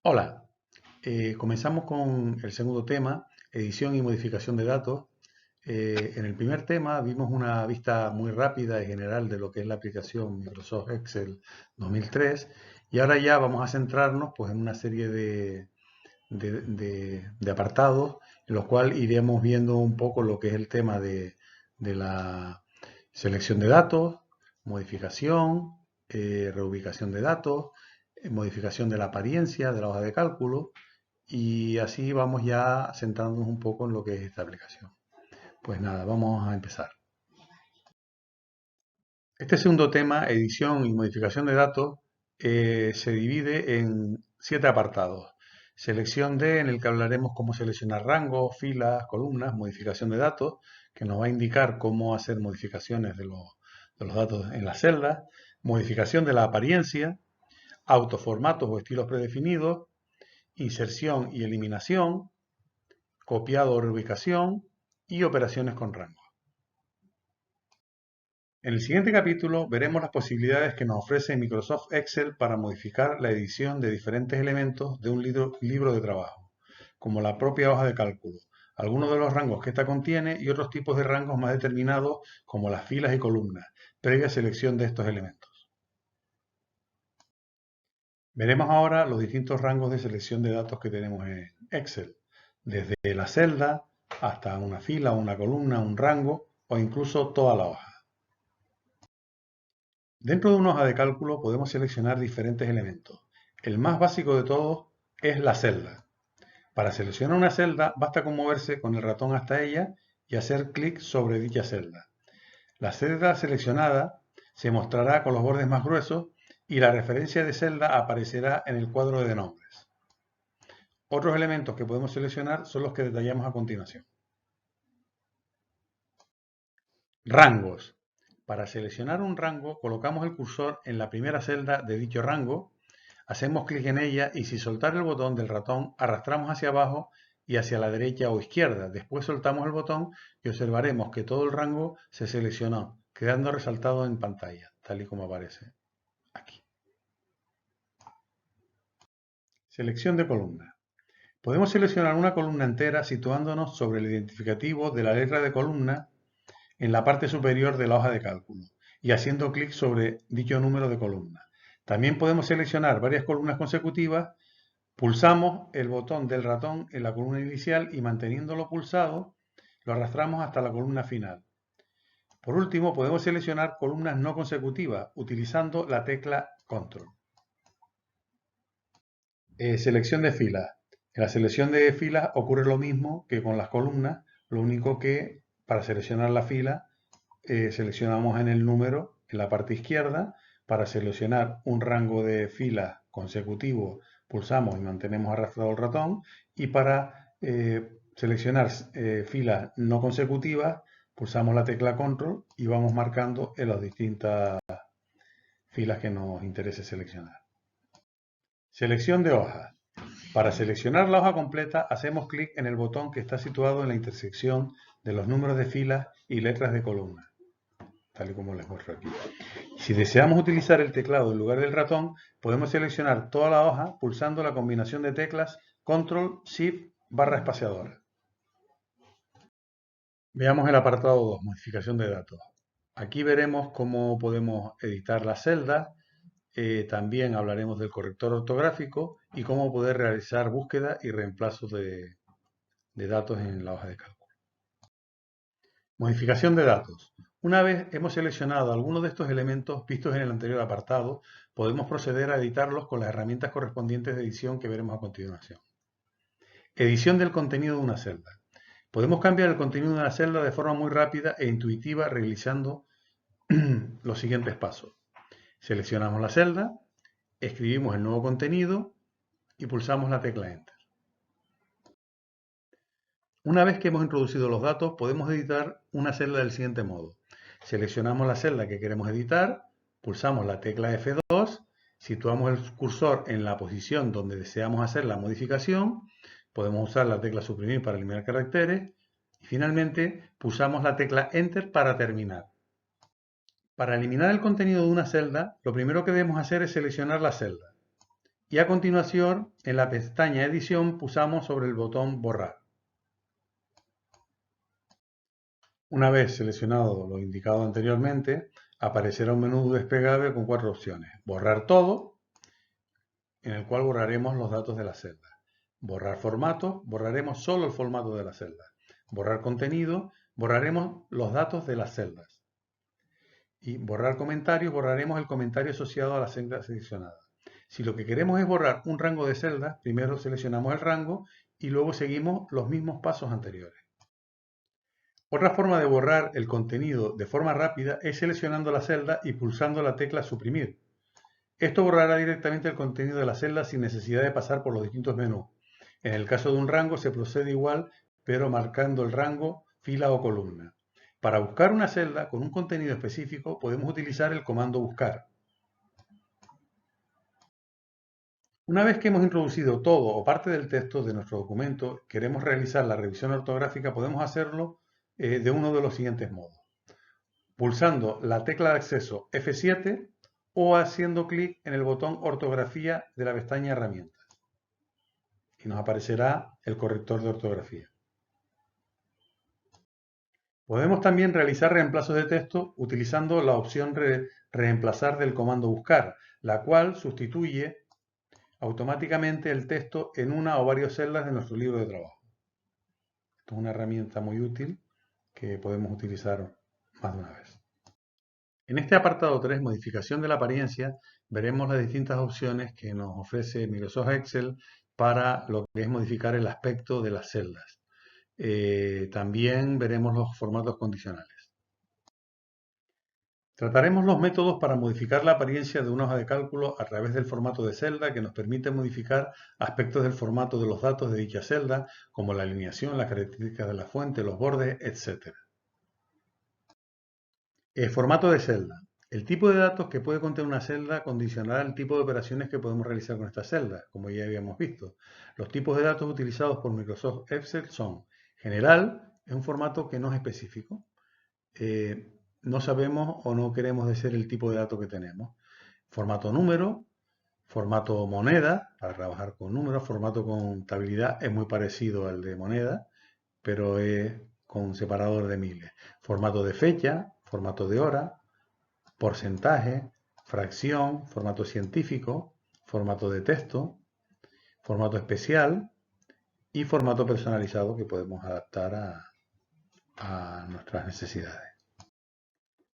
Hola, comenzamos con el segundo tema, edición y modificación de datos. En el primer tema vimos una vista muy rápida y general de lo que es la aplicación Microsoft Excel 2003 y ahora ya vamos a centrarnos pues, en una serie de apartados en los cuales iremos viendo un poco lo que es el tema de la selección de datos, modificación, reubicación de datos, modificación de la apariencia de la hoja de cálculo y así vamos ya centrándonos un poco en lo que es esta aplicación. Pues nada, vamos a empezar. Este segundo tema, edición y modificación de datos, se divide en 7 apartados. Selección D, en el que hablaremos cómo seleccionar rangos, filas, columnas, modificación de datos, que nos va a indicar cómo hacer modificaciones de los datos en las celdas, modificación de la apariencia, autoformatos o estilos predefinidos, inserción y eliminación, copiado o reubicación y operaciones con rango. En el siguiente capítulo veremos las posibilidades que nos ofrece Microsoft Excel para modificar la edición de diferentes elementos de un libro de trabajo, como la propia hoja de cálculo, algunos de los rangos que ésta contiene y otros tipos de rangos más determinados como las filas y columnas, previa selección de estos elementos. Veremos ahora los distintos rangos de selección de datos que tenemos en Excel, desde la celda hasta una fila, una columna, un rango o incluso toda la hoja. Dentro de una hoja de cálculo podemos seleccionar diferentes elementos. El más básico de todos es la celda. Para seleccionar una celda basta con moverse con el ratón hasta ella y hacer clic sobre dicha celda. La celda seleccionada se mostrará con los bordes más gruesos y la referencia de celda aparecerá en el cuadro de nombres. Otros elementos que podemos seleccionar son los que detallamos a continuación. Rangos. Para seleccionar un rango, colocamos el cursor en la primera celda de dicho rango, hacemos clic en ella y sin soltar el botón del ratón arrastramos hacia abajo y hacia la derecha o izquierda. Después soltamos el botón y observaremos que todo el rango se seleccionó, quedando resaltado en pantalla, tal y como aparece aquí. Selección de columna. Podemos seleccionar una columna entera situándonos sobre el identificativo de la letra de columna en la parte superior de la hoja de cálculo y haciendo clic sobre dicho número de columna. También podemos seleccionar varias columnas consecutivas. Pulsamos el botón del ratón en la columna inicial y manteniéndolo pulsado lo arrastramos hasta la columna final. Por último, podemos seleccionar columnas no consecutivas utilizando la tecla Control. Selección de filas. En la selección de filas ocurre lo mismo que con las columnas, lo único que para seleccionar la fila seleccionamos en el número en la parte izquierda. Para seleccionar un rango de filas consecutivo pulsamos y mantenemos arrastrado el ratón, y para seleccionar filas no consecutivas pulsamos la tecla Control y vamos marcando en las distintas filas que nos interese seleccionar. Selección de hojas. Para seleccionar la hoja completa hacemos clic en el botón que está situado en la intersección de los números de filas y letras de columna, tal y como les muestro aquí. Si deseamos utilizar el teclado en lugar del ratón, podemos seleccionar toda la hoja pulsando la combinación de teclas Control, Shift, barra espaciadora. Veamos el apartado 2, modificación de datos. Aquí veremos cómo podemos editar las celdas, también hablaremos del corrector ortográfico y cómo poder realizar búsqueda y reemplazo de datos en la hoja de cálculo. Modificación de datos. Una vez hemos seleccionado algunos de estos elementos vistos en el anterior apartado, podemos proceder a editarlos con las herramientas correspondientes de edición que veremos a continuación. Edición del contenido de una celda. Podemos cambiar el contenido de una celda de forma muy rápida e intuitiva realizando los siguientes pasos. Seleccionamos la celda, escribimos el nuevo contenido y pulsamos la tecla Enter. Una vez que hemos introducido los datos, podemos editar una celda del siguiente modo. Seleccionamos la celda que queremos editar, pulsamos la tecla F2, situamos el cursor en la posición donde deseamos hacer la modificación, podemos usar la tecla suprimir para eliminar caracteres y finalmente pulsamos la tecla Enter para terminar. Para eliminar el contenido de una celda, lo primero que debemos hacer es seleccionar la celda Y a continuación, en la pestaña Edición, pulsamos sobre el botón Borrar. Una vez seleccionado lo indicado anteriormente, aparecerá un menú desplegable con 4 opciones. Borrar todo, en el cual borraremos los datos de la celda. Borrar formato, borraremos solo el formato de la celda. Borrar contenido, borraremos los datos de las celdas. Y borrar comentarios, borraremos el comentario asociado a la celda seleccionada. Si lo que queremos es borrar un rango de celdas, primero seleccionamos el rango y luego seguimos los mismos pasos anteriores. Otra forma de borrar el contenido de forma rápida es seleccionando la celda y pulsando la tecla Suprimir. Esto borrará directamente el contenido de la celda sin necesidad de pasar por los distintos menús. En el caso de un rango se procede igual, pero marcando el rango, fila o columna. Para buscar una celda con un contenido específico podemos utilizar el comando Buscar. Una vez que hemos introducido todo o parte del texto de nuestro documento, queremos realizar la revisión ortográfica, podemos hacerlo de uno de los siguientes modos. Pulsando la tecla de acceso F7 o haciendo clic en el botón Ortografía de la pestaña Herramientas. Y nos aparecerá el corrector de ortografía. Podemos también realizar reemplazos de texto utilizando la opción Reemplazar del comando Buscar, la cual sustituye automáticamente el texto en una o varias celdas de nuestro libro de trabajo. Esto es una herramienta muy útil que podemos utilizar más de una vez. En este apartado 3, modificación de la apariencia, veremos las distintas opciones que nos ofrece Microsoft Excel para lo que es modificar el aspecto de las celdas. También veremos los formatos condicionales. Trataremos los métodos para modificar la apariencia de una hoja de cálculo a través del formato de celda que nos permite modificar aspectos del formato de los datos de dicha celda, como la alineación, las características de la fuente, los bordes, etc. Formato de celda. El tipo de datos que puede contener una celda condicionará el tipo de operaciones que podemos realizar con esta celda, como ya habíamos visto. Los tipos de datos utilizados por Microsoft Excel son general, es un formato que no es específico. No sabemos o no queremos decir el tipo de dato que tenemos. Formato número, formato moneda, para trabajar con números, formato contabilidad es muy parecido al de moneda, pero es con separador de miles. Formato de fecha, formato de hora, porcentaje, fracción, formato científico, formato de texto, formato especial y formato personalizado que podemos adaptar a nuestras necesidades.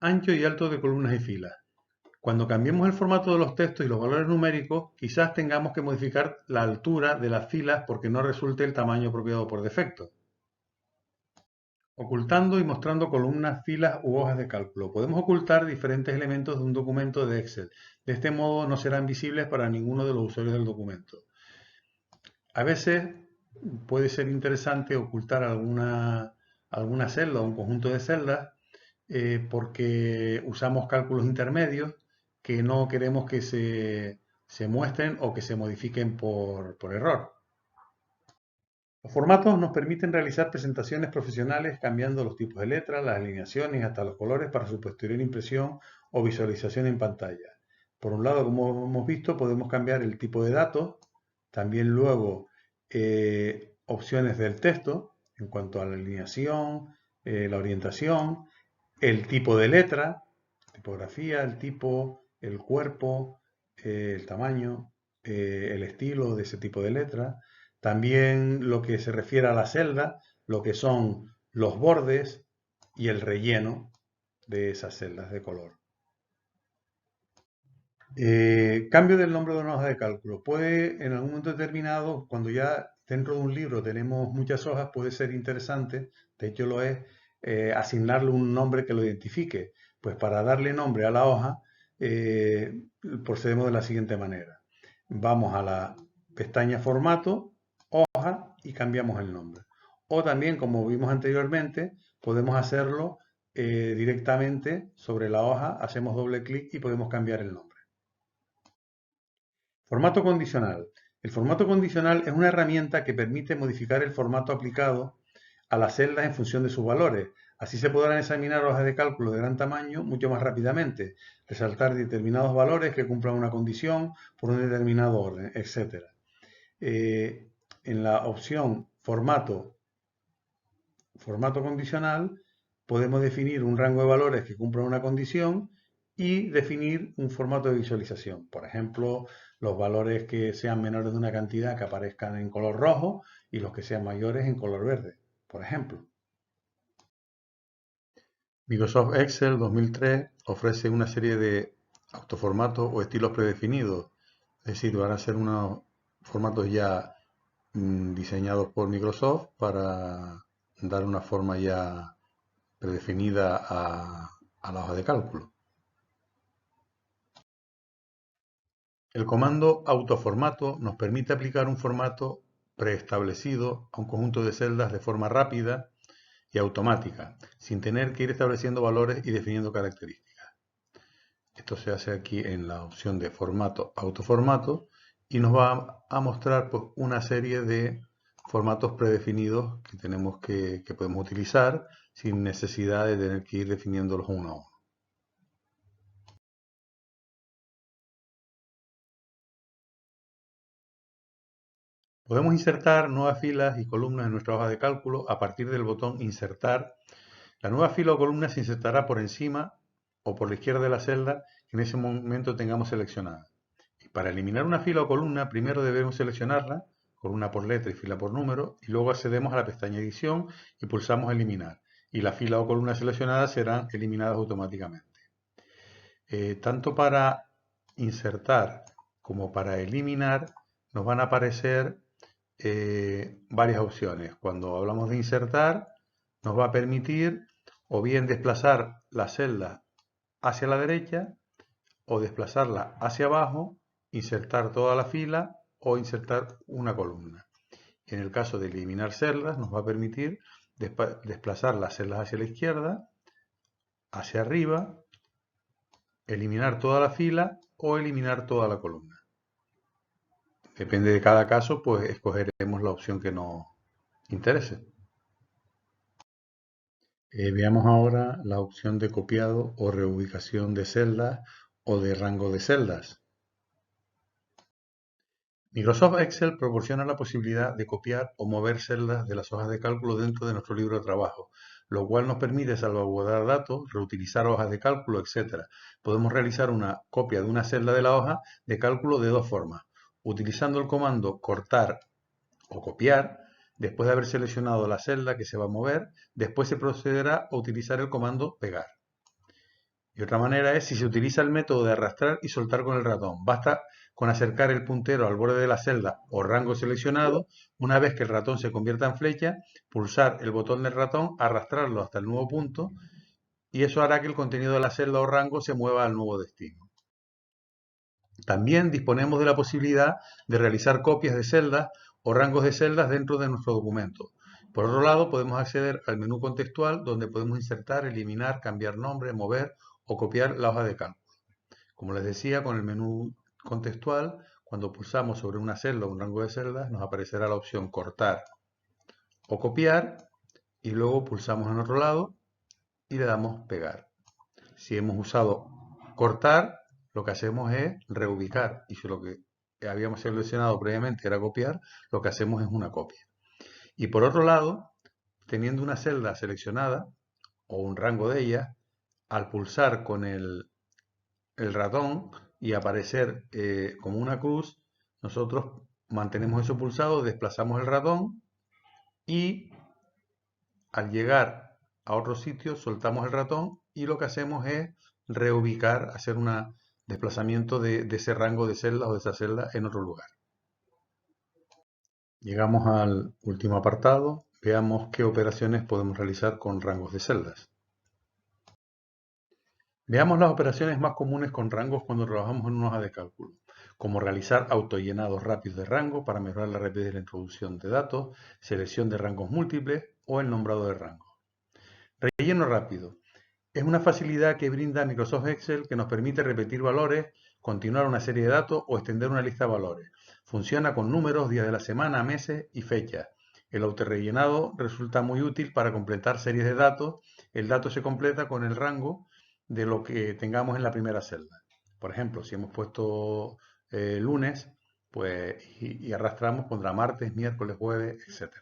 Ancho y alto de columnas y filas. Cuando cambiemos el formato de los textos y los valores numéricos, quizás tengamos que modificar la altura de las filas porque no resulte el tamaño apropiado por defecto. Ocultando y mostrando columnas, filas u hojas de cálculo. Podemos ocultar diferentes elementos de un documento de Excel. De este modo no serán visibles para ninguno de los usuarios del documento. A veces puede ser interesante ocultar alguna celda o un conjunto de celdas porque usamos cálculos intermedios que no queremos que se muestren o que se modifiquen por error. Los formatos nos permiten realizar presentaciones profesionales cambiando los tipos de letras, las alineaciones y hasta los colores para su posterior impresión o visualización en pantalla. Por un lado, como hemos visto, podemos cambiar el tipo de datos, también luego opciones del texto en cuanto a la alineación, la orientación, el tipo de letra, tipografía, el tipo, el cuerpo, el tamaño, el estilo de ese tipo de letra. También lo que se refiere a la celda, lo que son los bordes y el relleno de esas celdas de color. Cambio del nombre de una hoja de cálculo. Puede, en algún momento determinado, cuando ya dentro de un libro tenemos muchas hojas, puede ser interesante, de hecho lo es, asignarle un nombre que lo identifique. Pues para darle nombre a la hoja, procedemos de la siguiente manera. Vamos a la pestaña Formato, Hoja y cambiamos el nombre. O también, como vimos anteriormente, podemos hacerlo directamente sobre la hoja, hacemos doble clic y podemos cambiar el nombre. Formato condicional. El formato condicional es una herramienta que permite modificar el formato aplicado a las celdas en función de sus valores. Así se podrán examinar hojas de cálculo de gran tamaño mucho más rápidamente, resaltar determinados valores que cumplan una condición por un determinado orden, etc. En la opción formato condicional podemos definir un rango de valores que cumplan una condición y definir un formato de visualización. Por ejemplo, los valores que sean menores de una cantidad que aparezcan en color rojo y los que sean mayores en color verde, por ejemplo. Microsoft Excel 2003 ofrece una serie de autoformatos o estilos predefinidos. Es decir, van a ser unos formatos ya diseñados por Microsoft para dar una forma ya predefinida a la hoja de cálculo. El comando autoformato nos permite aplicar un formato preestablecido a un conjunto de celdas de forma rápida y automática, sin tener que ir estableciendo valores y definiendo características. Esto se hace aquí en la opción de formato autoformato y nos va a mostrar pues, una serie de formatos predefinidos que tenemos que podemos utilizar sin necesidad de tener que ir definiéndolos uno a uno. Podemos insertar nuevas filas y columnas en nuestra hoja de cálculo a partir del botón Insertar. La nueva fila o columna se insertará por encima o por la izquierda de la celda que en ese momento tengamos seleccionada. Y para eliminar una fila o columna, primero debemos seleccionarla, columna por letra y fila por número, y luego accedemos a la pestaña Edición y pulsamos Eliminar. Y la fila o columna seleccionada serán eliminadas automáticamente. Tanto para insertar como para eliminar nos van a aparecer varias opciones. Cuando hablamos de insertar, nos va a permitir o bien desplazar la celda hacia la derecha o desplazarla hacia abajo, insertar toda la fila o insertar una columna. En el caso de eliminar celdas, nos va a permitir desplazar las celdas hacia la izquierda, hacia arriba, eliminar toda la fila o eliminar toda la columna. Depende de cada caso, pues escogeremos la opción que nos interese. Veamos ahora la opción de copiado o reubicación de celdas o de rango de celdas. Microsoft Excel proporciona la posibilidad de copiar o mover celdas de las hojas de cálculo dentro de nuestro libro de trabajo, lo cual nos permite salvaguardar datos, reutilizar hojas de cálculo, etc. Podemos realizar una copia de una celda de la hoja de cálculo de dos formas, utilizando el comando cortar o copiar. Después de haber seleccionado la celda que se va a mover, después se procederá a utilizar el comando pegar. Y otra manera es si se utiliza el método de arrastrar y soltar con el ratón. Basta con acercar el puntero al borde de la celda o rango seleccionado. Una vez que el ratón se convierta en flecha, pulsar el botón del ratón, arrastrarlo hasta el nuevo punto y eso hará que el contenido de la celda o rango se mueva al nuevo destino. También disponemos de la posibilidad de realizar copias de celdas o rangos de celdas dentro de nuestro documento. Por otro lado, podemos acceder al menú contextual donde podemos insertar, eliminar, cambiar nombre, mover o copiar la hoja de cálculo. Como les decía, con el menú contextual, cuando pulsamos sobre una celda o un rango de celdas, nos aparecerá la opción cortar o copiar y luego pulsamos en otro lado y le damos pegar. Si hemos usado cortar, lo que hacemos es reubicar y si lo que habíamos seleccionado previamente era copiar, lo que hacemos es una copia. Y por otro lado, teniendo una celda seleccionada o un rango de ella, al pulsar con el ratón y aparecer como una cruz, nosotros mantenemos eso pulsado, desplazamos el ratón y al llegar a otro sitio soltamos el ratón y lo que hacemos es reubicar, hacer un desplazamiento de ese rango de celdas o de esa celda en otro lugar. Llegamos al último apartado, veamos qué operaciones podemos realizar con rangos de celdas. Veamos las operaciones más comunes con rangos cuando trabajamos en una hoja de cálculo, como realizar autollenados rápidos de rango para mejorar la rapidez de la introducción de datos, selección de rangos múltiples o el nombrado de rangos. Relleno rápido. Es una facilidad que brinda Microsoft Excel que nos permite repetir valores, continuar una serie de datos o extender una lista de valores. Funciona con números, días de la semana, meses y fechas. El autorrellenado resulta muy útil para completar series de datos el dato se completa con el rango de lo que tengamos en la primera celda. Por ejemplo, si hemos puesto lunes, pues, y arrastramos, pondrá martes, miércoles, jueves, etc.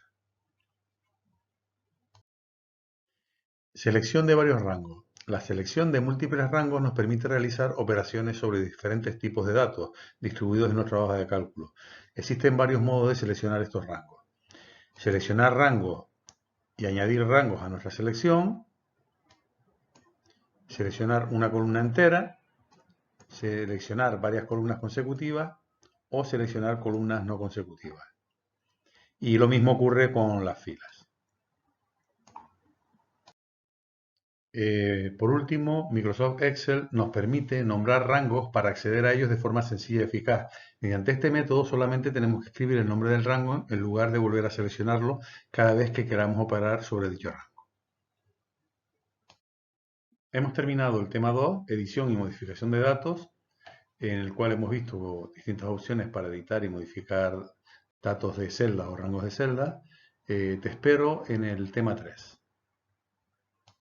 Selección de varios rangos. La selección de múltiples rangos nos permite realizar operaciones sobre diferentes tipos de datos distribuidos en nuestra hoja de cálculo. Existen varios modos de seleccionar estos rangos. Seleccionar rangos y añadir rangos a nuestra selección. Seleccionar una columna entera. Seleccionar varias columnas consecutivas o seleccionar columnas no consecutivas. Y lo mismo ocurre con las filas. Por último, Microsoft Excel nos permite nombrar rangos para acceder a ellos de forma sencilla y eficaz. Mediante este método solamente tenemos que escribir el nombre del rango en lugar de volver a seleccionarlo cada vez que queramos operar sobre dicho rango. Hemos terminado el tema 2, edición y modificación de datos, en el cual hemos visto distintas opciones para editar y modificar datos de celda o rangos de celda. Te espero en el tema 3.